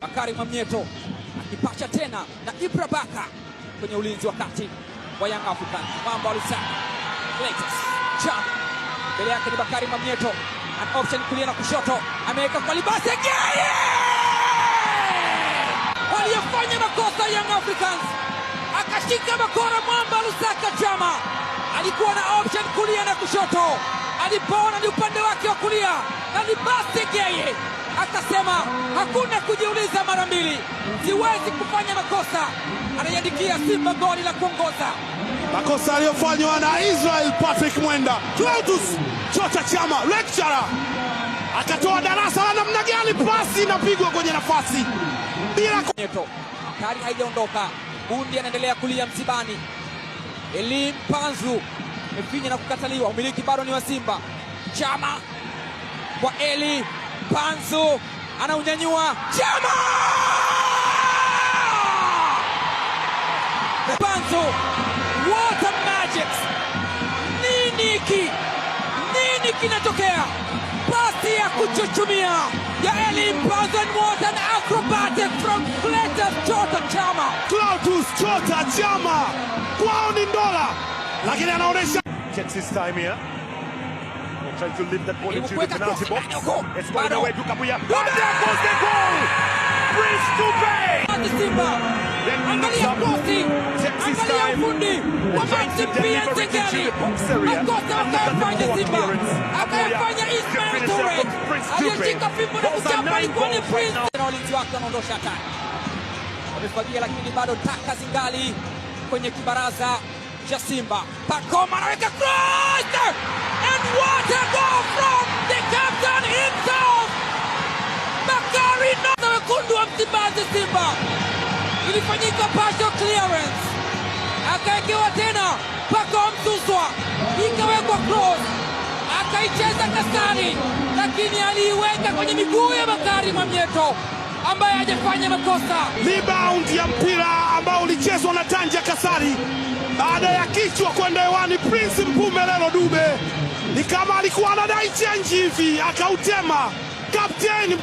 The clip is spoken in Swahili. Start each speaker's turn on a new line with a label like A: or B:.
A: Bakari Mwamnyeto akipacha tena na Ibra Baka kwenye ulinzi wa kati wa Young Africans. Mwamba wa Lusaka Clatous Chama, mbele yake ni Bakari Mwamnyeto, an option kulia na kushoto, ameweka kwa Libase Geye. Waliyofanya makosa Young Africans, akashika bakora. Mwamba wa Lusaka Chama alikuwa na option kulia na kushoto, alipoona ni upande wake wa kulia na Libase Geye akasema hakuna kujiuliza mara mbili, siwezi kufanya makosa. Anaiandikia Simba goli la kuongoza.
B: Makosa aliyofanywa na Israel Patrick Mwenda. Clatous Chama lecturer akatoa darasa la namna gani pasi inapigwa kwenye nafasi bila
A: Neto. Kari haijaondoka, Bundi anaendelea kulia msibani. Elim Panzu amefinya na kukataliwa, umiliki bado ni wa Simba. Chama kwa Eli Panzu anaunyanyua, Chama! Panzu, what a magic! Nini kinatokea? Pasi ya kuchuchumia ya Eli Panzu, and what an acrobatic from Clatous Chama.
B: Clatous Chama kwao ni ndola, lakini anaonesha
C: takes his time here. Trying to lift that ball into the penalty box. It's going away to Kabuya. And there goes the goal! Prince Dube! Then he looks up, takes his time, and tries to deliver it into the box area. And look at the poor clearance. Kabuya can finish up with Prince Dube. Those are 9 goals right now.
A: Walinzi wake wanaondosha hatari, wamefagia, lakini bado taka zingali kwenye kibaraza cha Simba. Pacoma anaweka cross! And what a goal from the captain himself! Bakari na wekundu wa Msimbazi Simba. Ilifanyika partial clearance, akaekewa tena Pacoma Msuswa, ikawekwa cross, akaicheza Kasari, lakini aliiweka kwenye miguu ya Bakari Mwamnyeto ambaye hajafanya makosa.
B: Rebound ya mpira ambao ulichezwa na Tanja Kasari baada ya kichwa kwenda hewani. Prince Mpumelelo Dube ni kama alikuwa anadai change hivi, akautema kapteni.